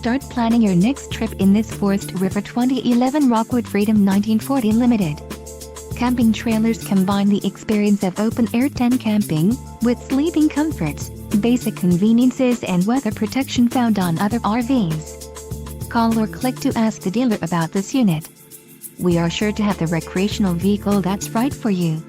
Start planning your next trip in this Forest River 2011 Rockwood Freedom 1940 Limited. Camping trailers combine the experience of open-air tent camping, with sleeping comforts, basic conveniences and weather protection found on other RVs. Call or click to ask the dealer about this unit. We are sure to have the recreational vehicle that's right for you.